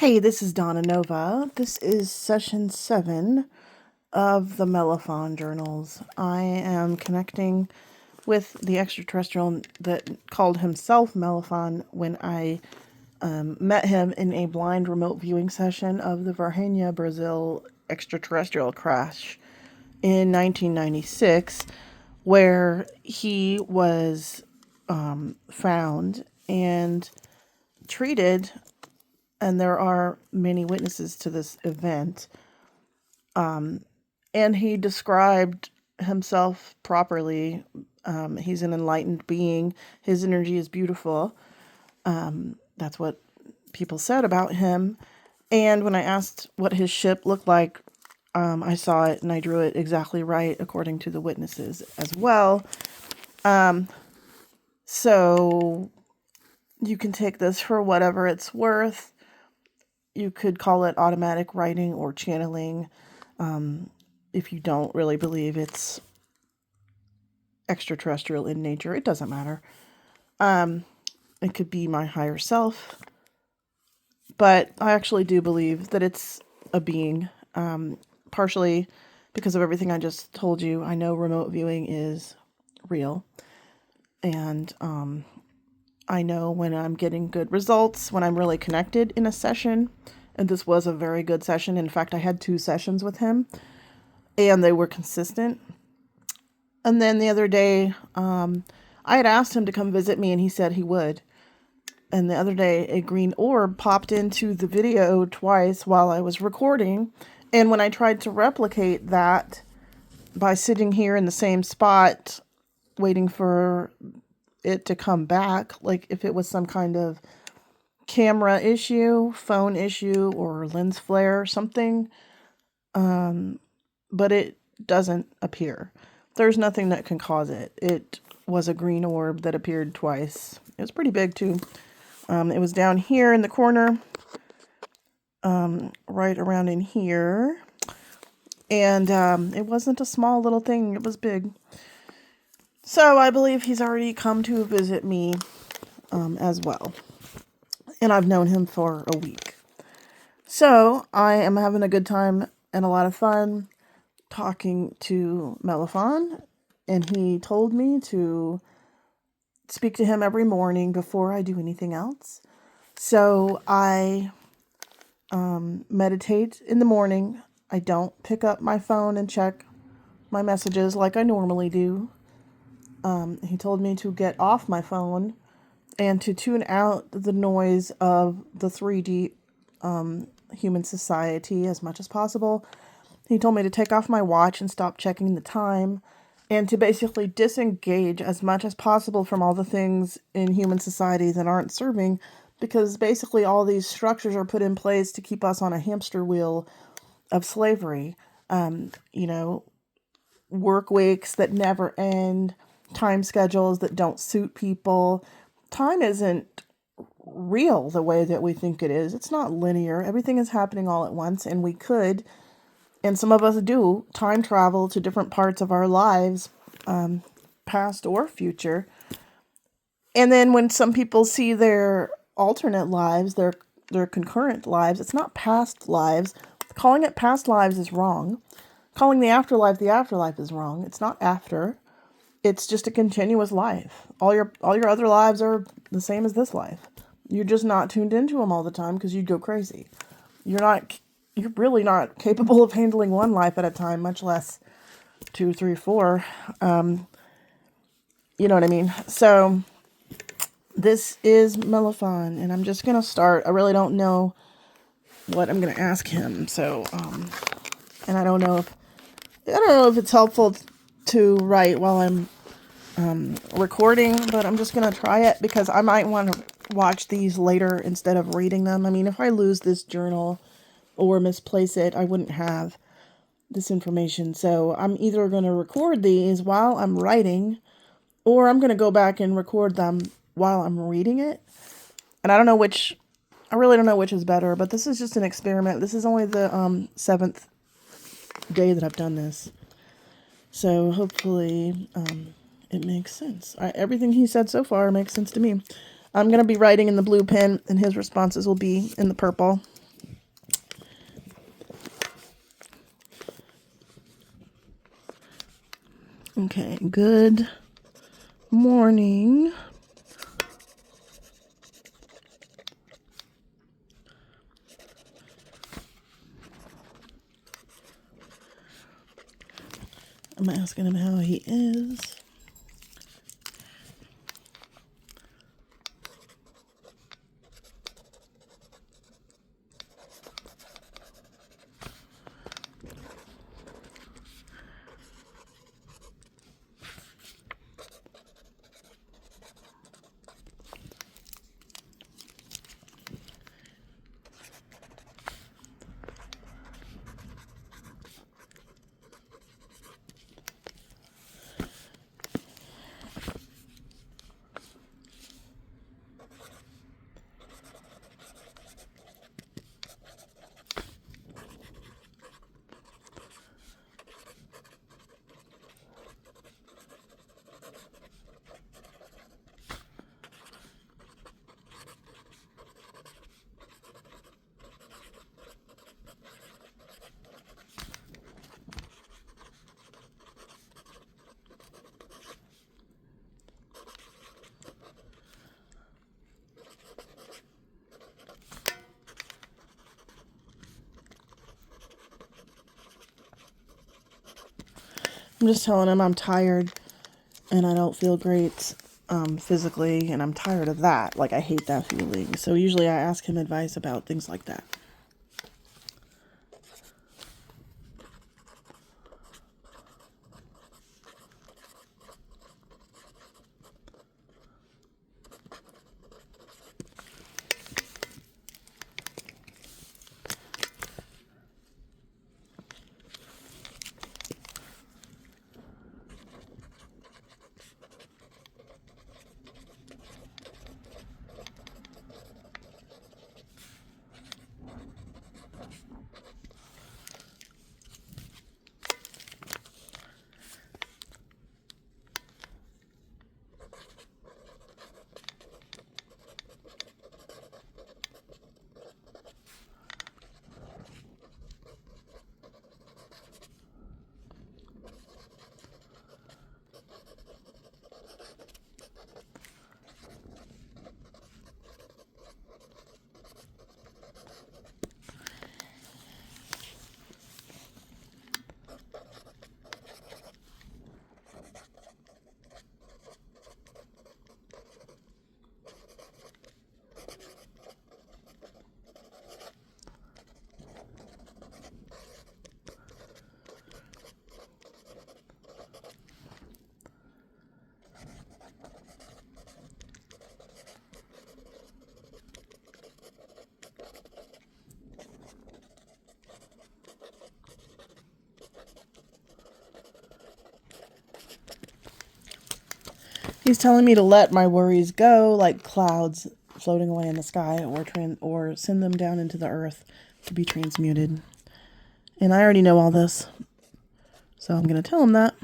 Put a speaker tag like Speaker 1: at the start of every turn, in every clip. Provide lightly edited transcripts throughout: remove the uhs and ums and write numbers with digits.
Speaker 1: Hey, this is Donna Nova. This is session 7 of the Melafon journals. I am connecting with the extraterrestrial that called himself Melafon when I met him in a blind remote viewing session of the Varginha, Brazil extraterrestrial crash in 1996, where he was found and treated. And there are many witnesses to this event. And he described himself properly. He's an enlightened being. His energy is beautiful. That's what people said about him. And when I asked what his ship looked like, I saw it and I drew it exactly right according to the witnesses as well. So you can take this for whatever it's worth. You could call it automatic writing or channeling if you don't really believe it's extraterrestrial in nature. It doesn't matter. It could be my higher self. But I actually do believe that it's a being, partially because of everything I just told you. I know remote viewing is real. And I know when I'm getting good results, when I'm really connected in a session, and this was a very good session. In fact, I had 2 sessions with him, and they were consistent. And then the other day, I had asked him to come visit me, and he said he would. And the other day, a green orb popped into the video twice while I was recording, and when I tried to replicate that by sitting here in the same spot, waiting for it to come back, like if it was some kind of camera issue, phone issue, or lens flare or something, but it doesn't appear. There's nothing that can cause it. It was a green orb that appeared twice. It was pretty big too. It was down here in the corner, right around in here, and it wasn't a small little thing. It was big. So I believe he's already come to visit me as well. And I've known him for a week. So I am having a good time and a lot of fun talking to Melafon. And he told me to speak to him every morning before I do anything else. So I meditate in the morning. I don't pick up my phone and check my messages like I normally do. He told me to get off my phone and to tune out the noise of the 3D human society as much as possible. He told me to take off my watch and stop checking the time, and to basically disengage as much as possible from all the things in human society that aren't serving, because basically all these structures are put in place to keep us on a hamster wheel of slavery. Work weeks that never end, time schedules that don't suit people. Time isn't real the way that we think it is. It's not linear. Everything is happening all at once, and we could, and some of us do, time travel to different parts of our lives, past or future. And then when some people see their alternate lives, their concurrent lives, it's not past lives. Calling it past lives is wrong. Calling the afterlife is wrong. It's not after. It's just a continuous life. All your other lives are the same as this life. You're just not tuned into them all the time because you'd go crazy. You're really not capable of handling one life at a time, much less 2, 3, 4. You know what I mean? So this is Melafon, and I'm just going to start. I really don't know what I'm going to ask him. So, and I don't know if it's helpful to write while I'm recording, but I'm just going to try it because I might want to watch these later instead of reading them. I mean, if I lose this journal or misplace it, I wouldn't have this information. So I'm either going to record these while I'm writing, or I'm going to go back and record them while I'm reading it. And I really don't know which is better, but this is just an experiment. This is only the 7th day that I've done this. So hopefully it makes sense. Everything he said so far makes sense to me. I'm going to be writing in the blue pen, and his responses will be in the purple. Okay, good morning. I'm asking him how he is. I'm just telling him I'm tired and I don't feel great physically, and I'm tired of that. Like, I hate that feeling. So usually I ask him advice about things like that. He's telling me to let my worries go, like clouds floating away in the sky, or send them down into the earth to be transmuted. And I already know all this, so I'm going to tell him that.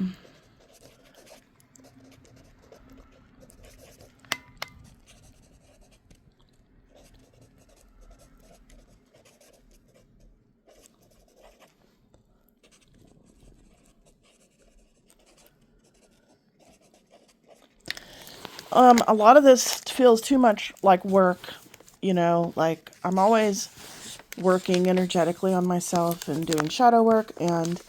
Speaker 1: A lot of this feels too much like work, like I'm always working energetically on myself and doing shadow work and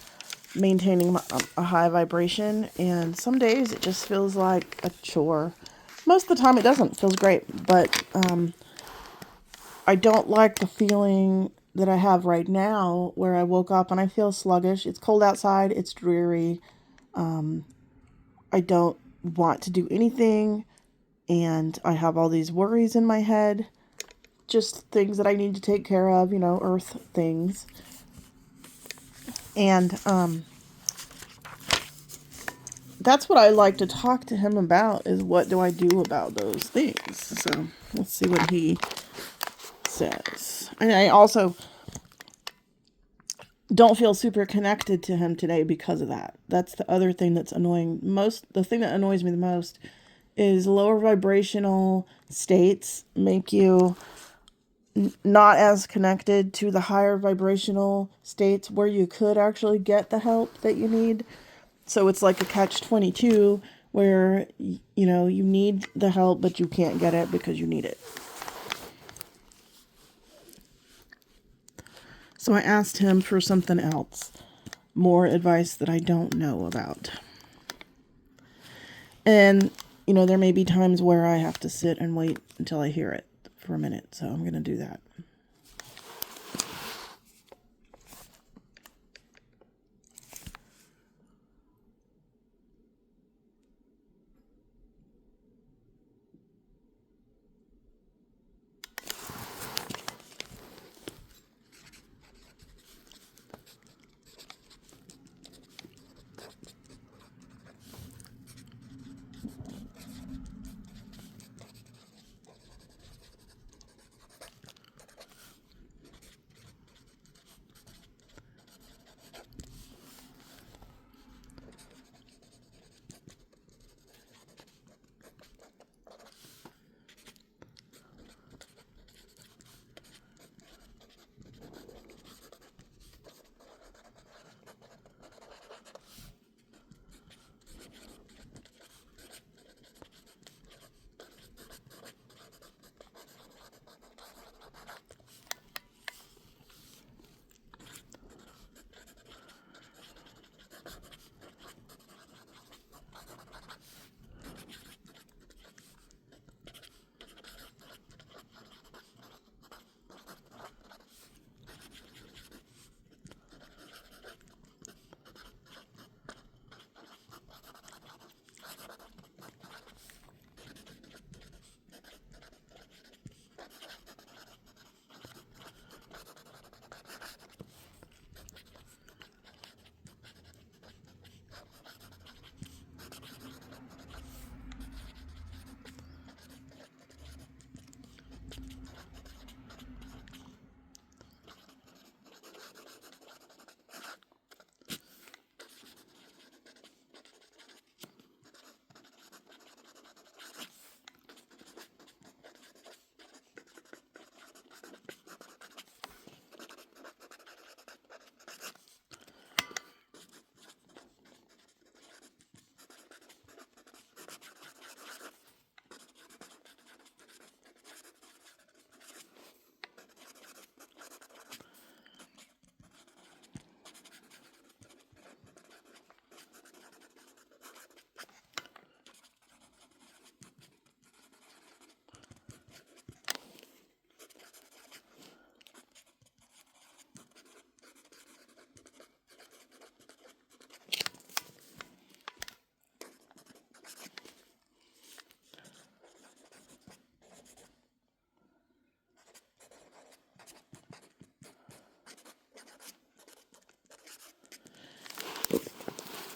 Speaker 1: maintaining a high vibration. And some days it just feels like a chore. Most of the time it doesn't. It feels great. But I don't like the feeling that I have right now where I woke up and I feel sluggish. It's cold outside. It's dreary. I don't want to do anything. And I have all these worries in my head. Just things that I need to take care of, earth things. And that's what I like to talk to him about, is what do I do about those things. So let's see what he says. And I also don't feel super connected to him today because of that. That's the other thing that's annoying. The thing that annoys me the most is lower vibrational states make you not as connected to the higher vibrational states where you could actually get the help that you need. So it's like a catch-22 where, you know, you need the help, but you can't get it because you need it. So I asked him for something else, more advice that I don't know about. And, you know, there may be times where I have to sit and wait until I hear it for a minute. So I'm going to do that.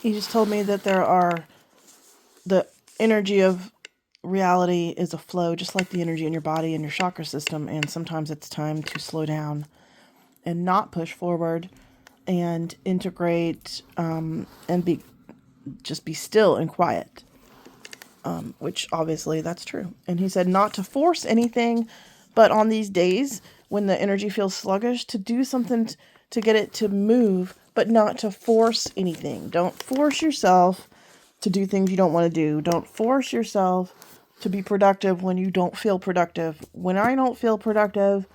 Speaker 1: He just told me that the energy of reality is a flow, just like the energy in your body and your chakra system. And sometimes it's time to slow down and not push forward and integrate, and just be still and quiet. Which obviously that's true. And he said not to force anything, but on these days when the energy feels sluggish, to do something to get it to move, but not to force anything. Don't force yourself to do things you don't want to do. Don't force yourself to be productive when you don't feel productive. When I don't feel productive,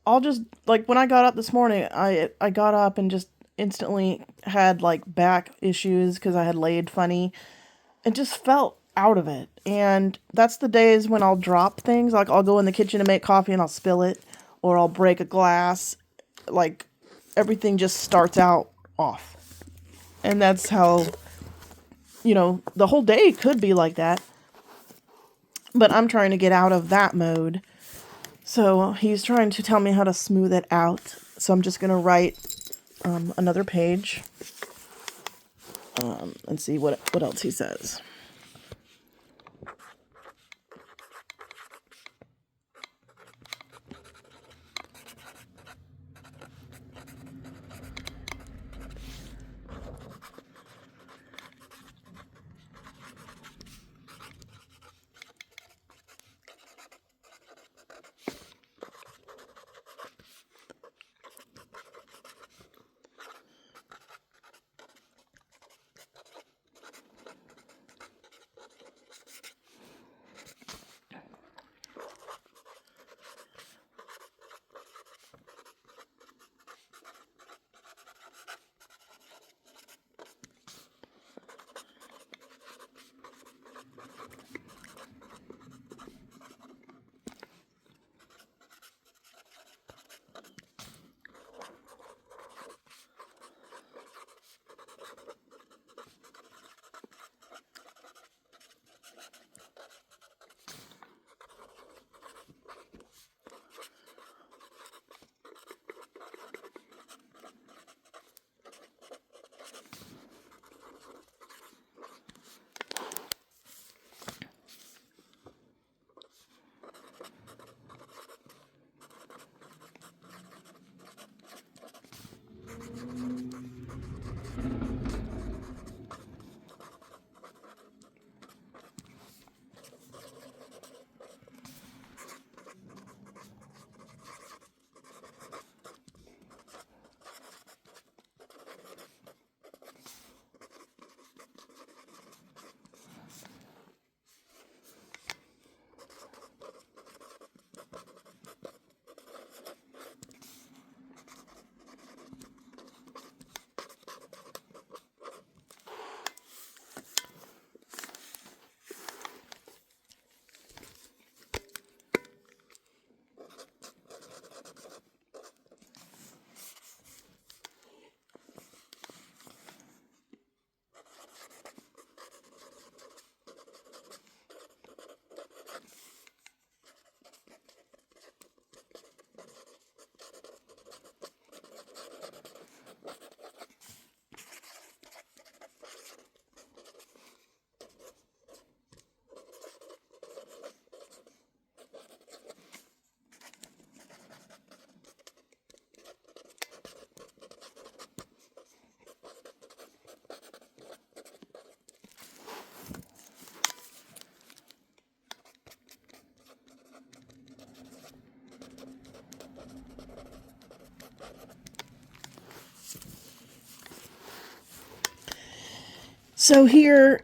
Speaker 1: I'll just, like when I got up this morning, I got up and just instantly had like back issues because I had laid funny and just felt out of it. And that's the days when I'll drop things. Like I'll go in the kitchen to make coffee and I'll spill it, or I'll break a glass. Like everything just starts out off. And that's how, you know, the whole day could be like that. But I'm trying to get out of that mode. So he's trying to tell me how to smooth it out. So I'm just going to write another page and see what else he says. So here,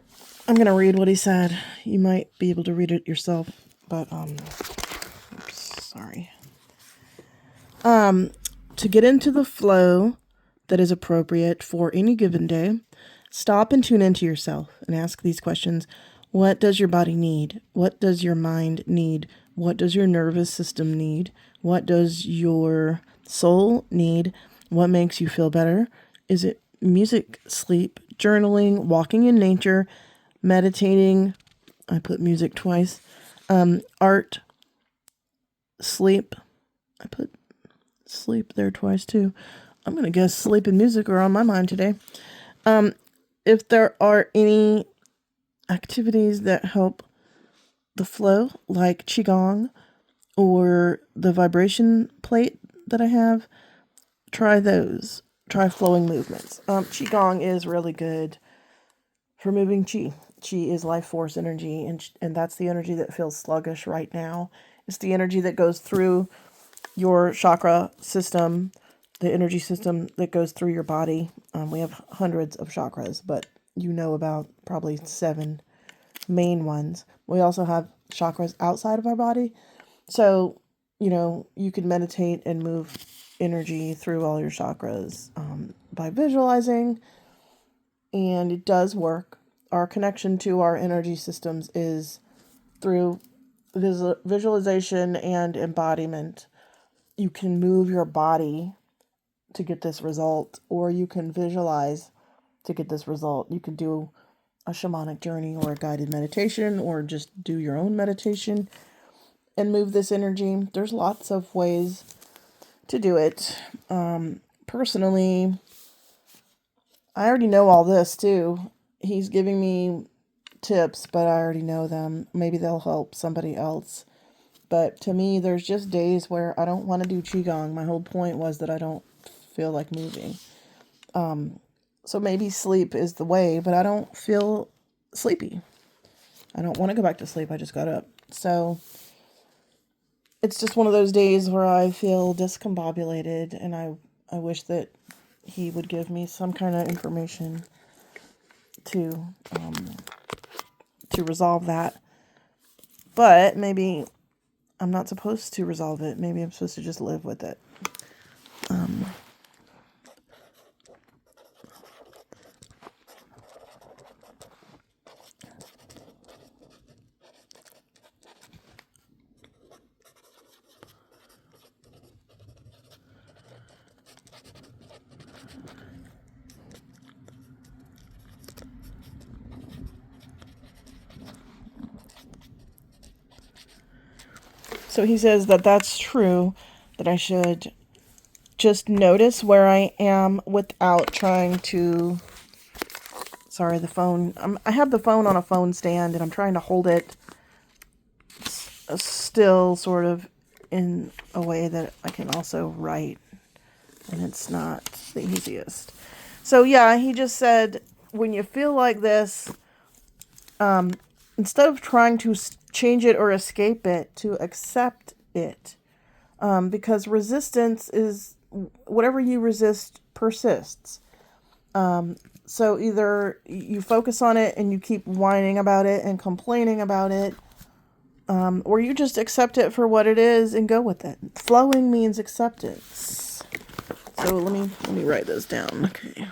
Speaker 1: I'm going to read what he said. You might be able to read it yourself, but, oops, sorry. To get into the flow that is appropriate for any given day, stop and tune into yourself and ask these questions. What does your body need? What does your mind need? What does your nervous system need? What does your soul need? What makes you feel better? Is it music, sleep, journaling, walking in nature, meditating? I put music twice. Art, sleep. I put sleep there twice too. I'm going to guess sleep and music are on my mind today. If there are any activities that help the flow, like Qigong or the vibration plate that I have, try those. Try flowing movements. Qigong is really good for moving Qi. Qi is life force energy, and that's the energy that feels sluggish right now. It's the energy that goes through your chakra system, the energy system that goes through your body. We have hundreds of chakras, but you know about probably 7 main ones. We also have chakras outside of our body. So, you can meditate and move energy through all your chakras by visualizing, and it does work. Our connection to our energy systems is through visualization and embodiment. You can move your body to get this result, or you can visualize to get this result. You can do a shamanic journey or a guided meditation, or just do your own meditation and move this energy. There's lots of ways to do it. Personally, I already know all this too. He's giving me tips, but I already know them. Maybe they'll help somebody else. But to me, there's just days where I don't want to do Qigong. My whole point was that I don't feel like moving. So maybe sleep is the way, but I don't feel sleepy. I don't want to go back to sleep. I just got up. So it's just one of those days where I feel discombobulated, and I wish that he would give me some kind of information to resolve that. But maybe I'm not supposed to resolve it. Maybe I'm supposed to just live with it. So he says that that's true, that I should just notice where I am without trying to... Sorry, the phone. I have the phone on a phone stand, and I'm trying to hold it still, sort of, in a way that I can also write, and it's not the easiest. So yeah, he just said, when you feel like this, instead of trying to change it or escape it, to accept it. Because resistance is, whatever you resist persists. So either you focus on it and you keep whining about it and complaining about it, or you just accept it for what it is and go with it. Flowing means acceptance. So let me write this down. Okay.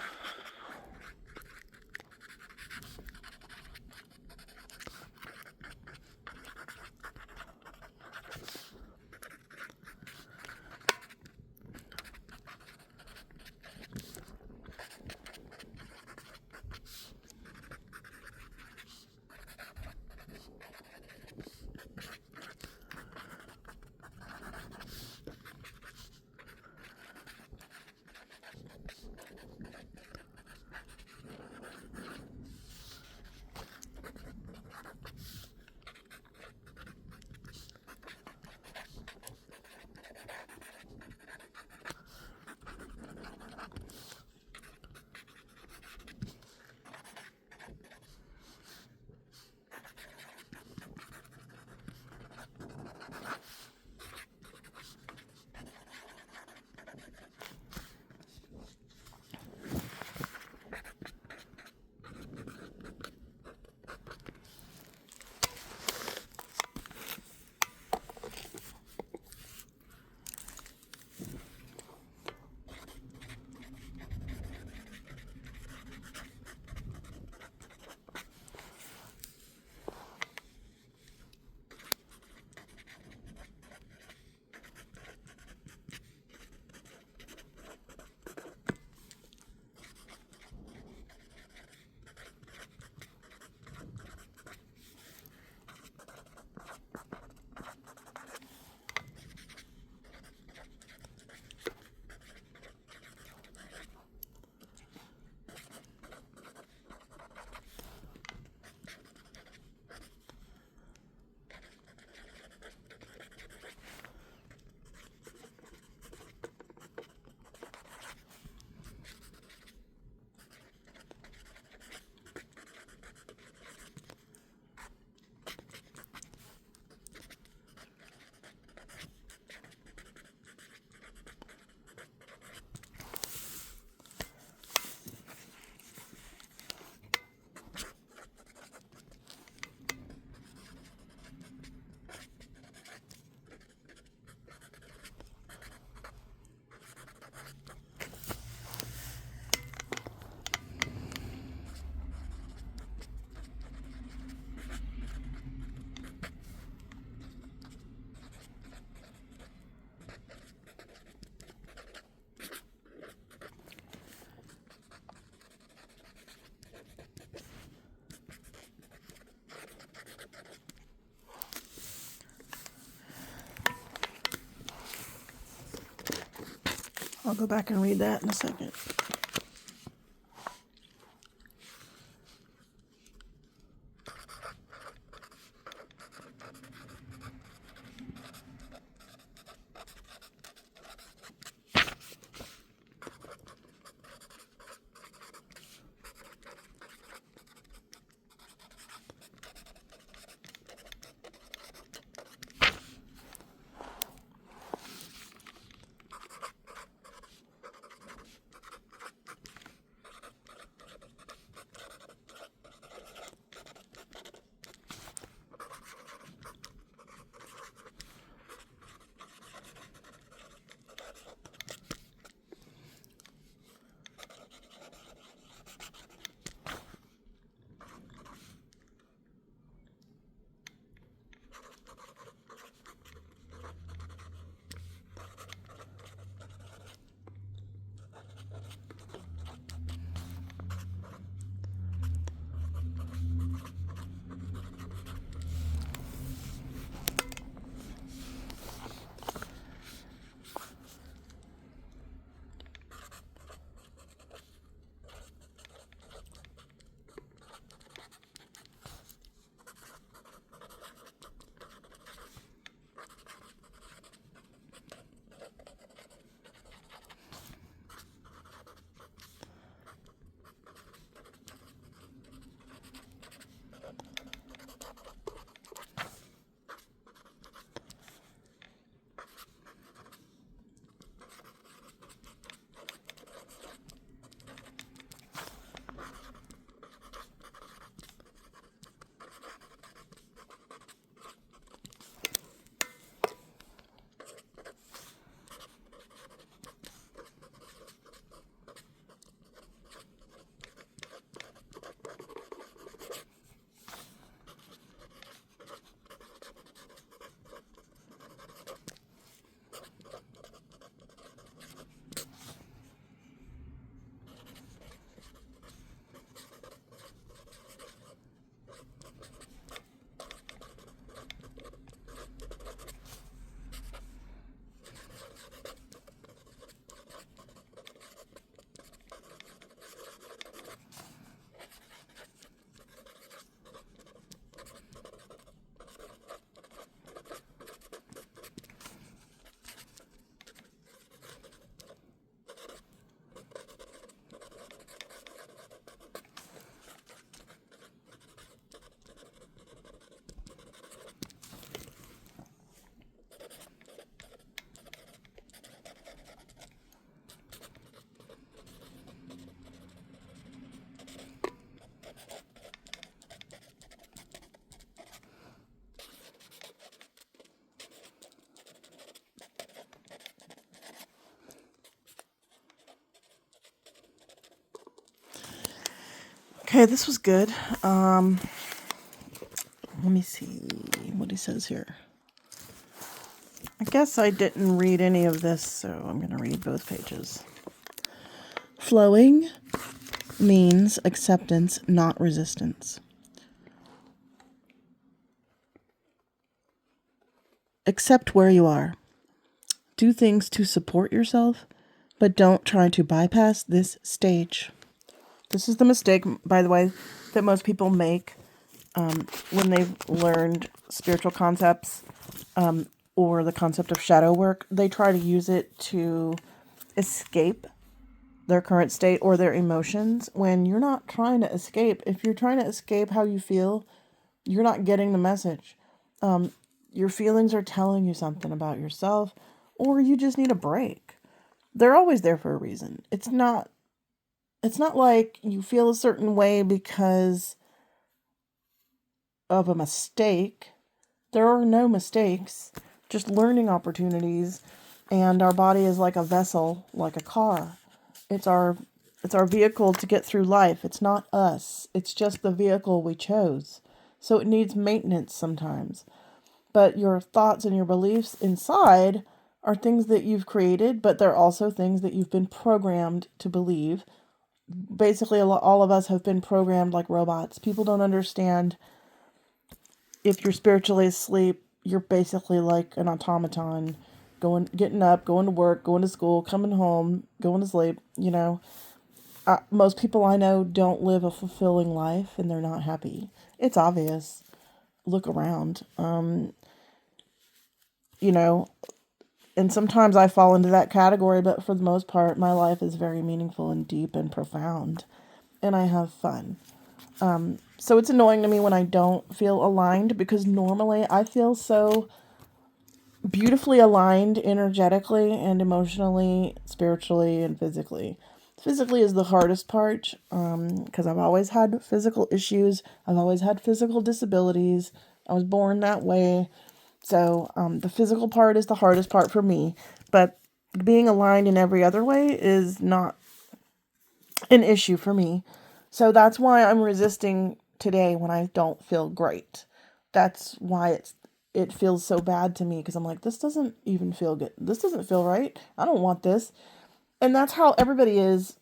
Speaker 1: I'll go back and read that in a second. Okay, this was good. Let me see what he says here. I guess I didn't read any of this, so I'm going to read both pages. Flowing means acceptance, not resistance. Accept where you are. Do things to support yourself, but don't try to bypass this stage. This is the mistake, by the way, that most people make when they've learned spiritual concepts or the concept of shadow work. They try to use it to escape their current state or their emotions when you're not trying to escape. If you're trying to escape how you feel, you're not getting the message. Your feelings are telling you something about yourself, or you just need a break. They're always there for a reason. It's not like you feel a certain way because of a mistake. There are no mistakes, just learning opportunities, and our body is like a vessel, like a car. It's our vehicle to get through life. It's not us. It's just the vehicle we chose. So it needs maintenance sometimes. But your thoughts and your beliefs inside are things that you've created, but they're also things that you've been programmed to believe. Basically, all of us have been programmed like robots. People don't understand if you're spiritually asleep, you're basically like an automaton getting up, going to work, going to school, coming home, going to sleep. Most people I know don't live a fulfilling life, and they're not happy. It's obvious. Look around. And sometimes I fall into that category, but for the most part, my life is very meaningful and deep and profound, and I have fun. So it's annoying to me when I don't feel aligned, because normally I feel so beautifully aligned energetically and emotionally, spiritually, and physically. Physically is the hardest part, because I've always had physical issues. I've always had physical disabilities. I was born that way. So the physical part is the hardest part for me. But being aligned in every other way is not an issue for me. So that's why I'm resisting today when I don't feel great. That's why it feels so bad to me, because I'm like, this doesn't even feel good. This doesn't feel right. I don't want this. And that's how everybody is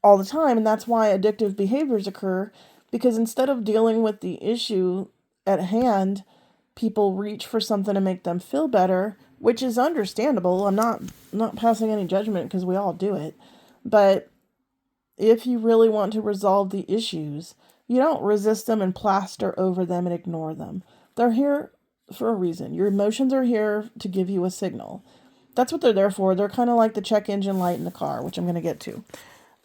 Speaker 1: all the time. And that's why addictive behaviors occur, because instead of dealing with the issue at hand, people reach for something to make them feel better, which is understandable. I'm not passing any judgment, because we all do it. But if you really want to resolve the issues, you don't resist them and plaster over them and ignore them. They're here for a reason. Your emotions are here to give you a signal. That's what they're there for. They're kind of like the check engine light in the car, which I'm going to get to.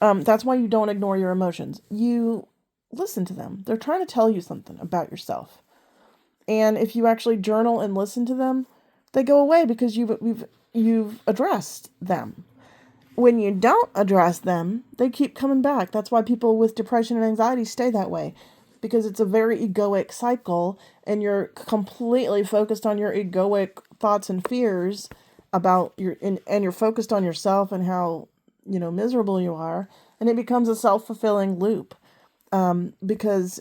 Speaker 1: That's why you don't ignore your emotions. You listen to them. They're trying to tell you something about yourself. And if you actually journal and listen to them, they go away, because you've addressed them. When you don't address them, they keep coming back. That's why people with depression and anxiety stay that way, because it's a very egoic cycle, and you're completely focused on your egoic thoughts and fears about and you're focused on yourself and how, miserable you are, and it becomes a self-fulfilling loop, because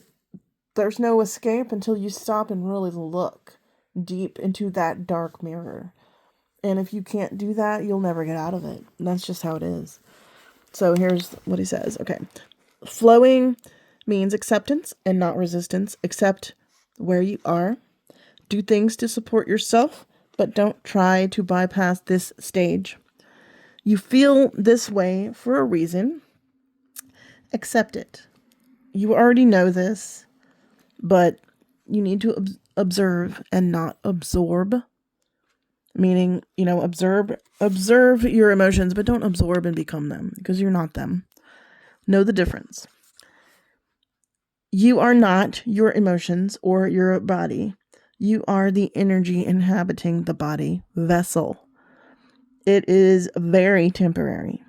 Speaker 1: there's no escape until you stop and really look deep into that dark mirror. And if you can't do that, you'll never get out of it. And that's just how it is. So here's what he says. Okay. Flowing means acceptance and not resistance. Accept where you are. Do things to support yourself, but don't try to bypass this stage. You feel this way for a reason. Accept it. You already know this, but you need to observe and not absorb. Meaning, observe your emotions, but don't absorb and become them, because you're not them. Know the difference. You are not your emotions or your body. You are the energy inhabiting the body vessel. It is very temporary.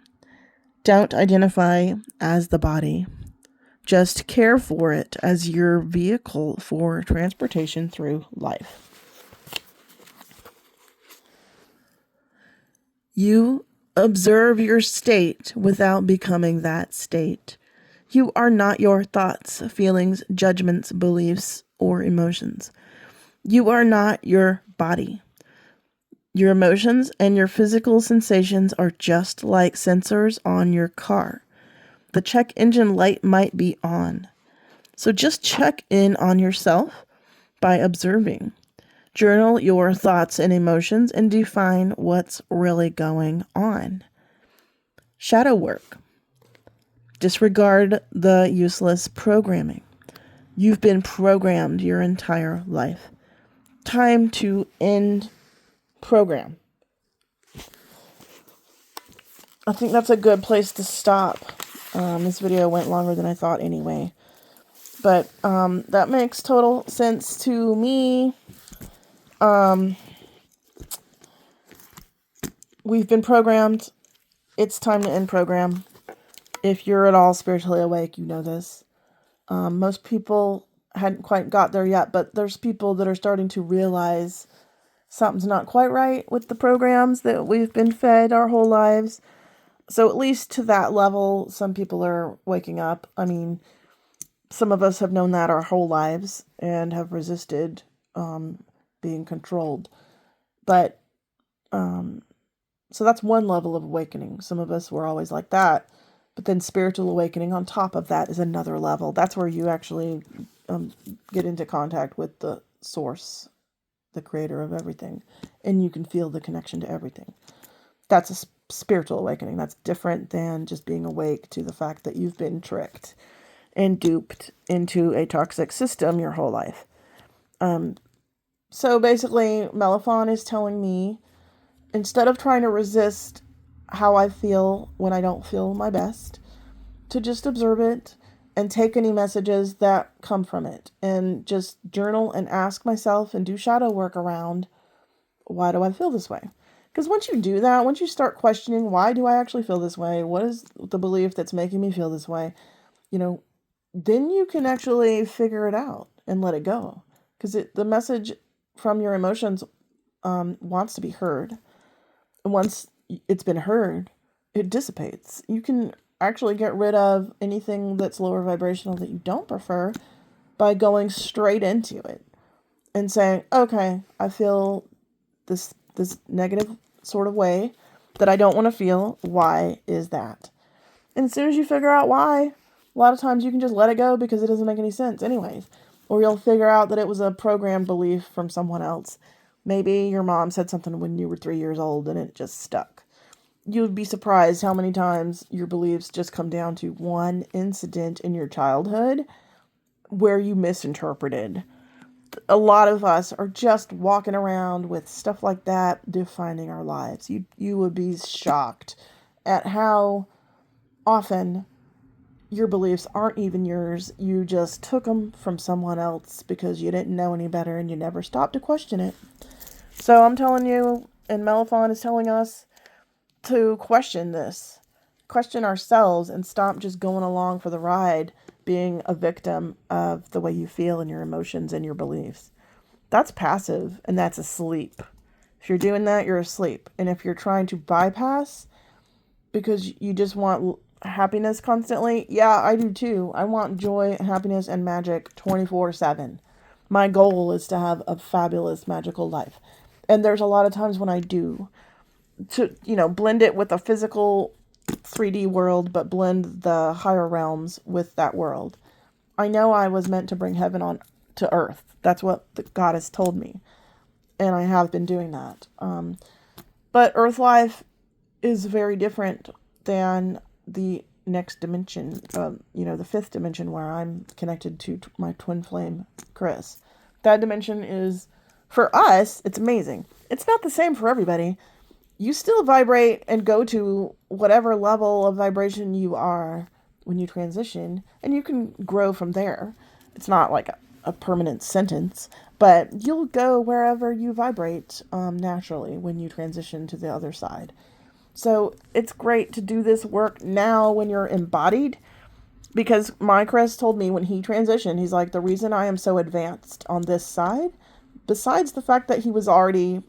Speaker 1: Don't identify as the body. Just care for it as your vehicle for transportation through life. You observe your state without becoming that state. You are not your thoughts, feelings, judgments, beliefs, or emotions. You are not your body. Your emotions and your physical sensations are just like sensors on your car. The check engine light might be on. So just check in on yourself by observing. Journal your thoughts and emotions and define what's really going on. Shadow work. Disregard the useless programming. You've been programmed your entire life. Time to end program. I think that's a good place to stop. This video went longer than I thought anyway. But that makes total sense to me. We've been programmed. It's time to end program. If you're at all spiritually awake, you know this. Most people hadn't quite got there yet, but there's people that are starting to realize something's not quite right with the programs that we've been fed our whole lives. So at least to that level, some people are waking up. I mean, some of us have known that our whole lives and have resisted being controlled. But, so that's one level of awakening. Some of us were always like that. But then spiritual awakening on top of that is another level. That's where you actually get into contact with the source, the creator of everything, and you can feel the connection to everything. That's a spiritual awakening. That's different than just being awake to the fact that you've been tricked and duped into a toxic system your whole life. So basically, Melafon is telling me, instead of trying to resist how I feel when I don't feel my best, to just observe it and take any messages that come from it, and just journal and ask myself and do shadow work around, why do I feel this way? Because once you do that, once you start questioning, why do I actually feel this way? What is the belief that's making me feel this way? Then you can actually figure it out and let it go. Because the message from your emotions wants to be heard. And once it's been heard, it dissipates. You can actually get rid of anything that's lower vibrational that you don't prefer by going straight into it and saying, okay, I feel this negative sort of way that I don't want to feel. Why is that? And as soon as you figure out why, a lot of times you can just let it go because it doesn't make any sense anyways. Or you'll figure out that it was a programmed belief from someone else. Maybe your mom said something when you were 3 years old and it just stuck. You'd be surprised how many times your beliefs just come down to one incident in your childhood where you misinterpreted. A lot of us are just walking around with stuff like that defining our lives. You would be shocked at how often your beliefs aren't even yours. You just took them from someone else because you didn't know any better and you never stopped to question it. So I'm telling you, and Melafon is telling us to question this, question ourselves, and stop just going along for the ride, being a victim of the way you feel and your emotions and your beliefs. That's passive, and that's asleep. If you're doing that, you're asleep. And if you're trying to bypass because you just want happiness constantly, yeah, I do too. I want joy, happiness, and magic 24/7. My goal is to have a fabulous, magical life. And there's a lot of times when I do, to, blend it with a physical 3D world, but blend the higher realms with that world. I know I was meant to bring heaven on to earth. That's what the goddess told me. And I have been doing that. But earth life is very different than the next dimension, the fifth dimension where I'm connected to my twin flame, Chris. That dimension is, for us, it's amazing. It's not the same for everybody. You still vibrate and go to whatever level of vibration you are when you transition, and you can grow from there. It's not like a permanent sentence, but you'll go wherever you vibrate naturally when you transition to the other side. So it's great to do this work now when you're embodied, because my Chris told me when he transitioned, he's like, the reason I am so advanced on this side, besides the fact that he was already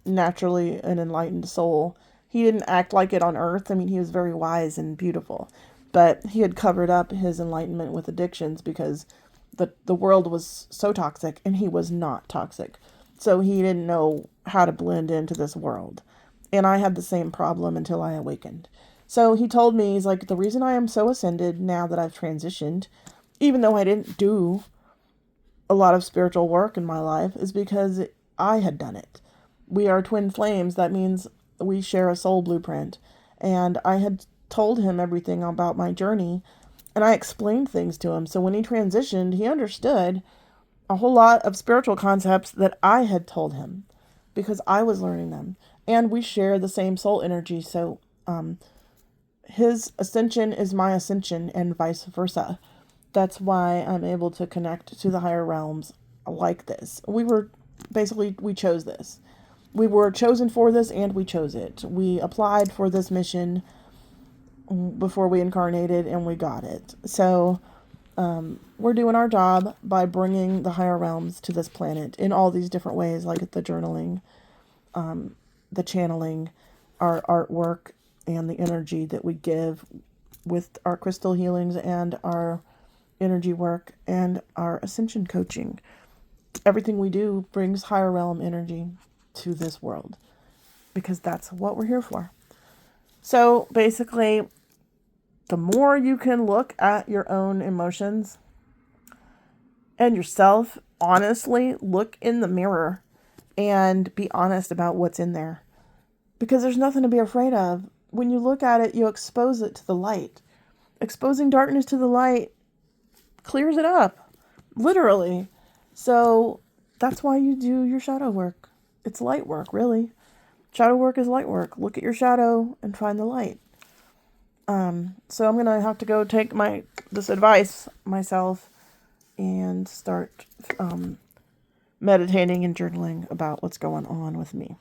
Speaker 1: naturally an enlightened soul, he didn't act like it on earth. I mean, he was very wise and beautiful, but he had covered up his enlightenment with addictions because the world was so toxic and he was not toxic. So he didn't know how to blend into this world. And I had the same problem until I awakened. So he told me, he's like, the reason I am so ascended now that I've transitioned, even though I didn't do a lot of spiritual work in my life, is because I had done it. We are twin flames. That means we share a soul blueprint. And I had told him everything about my journey, and I explained things to him. So when he transitioned, he understood a whole lot of spiritual concepts that I had told him because I was learning them. And we share the same soul energy. So his ascension is my ascension and vice versa. That's why I'm able to connect to the higher realms like this. We chose this. We were chosen for this, and we chose it. We applied for this mission before we incarnated, and we got it. So we're doing our job by bringing the higher realms to this planet in all these different ways, like the journaling, the channeling, our artwork, and the energy that we give with our crystal healings and our energy work and our ascension coaching. Everything we do brings higher realm energy to this world because that's what we're here for. So basically, the more you can look at your own emotions and yourself, honestly, look in the mirror and be honest about what's in there. Because there's nothing to be afraid of. When you look at it, you expose it to the light. Exposing darkness to the light clears it up, literally. So that's why you do your shadow work. It's light work, really. Shadow work is light work. Look at your shadow and find the light. So I'm going to have to go take this advice myself and start meditating and journaling about what's going on with me.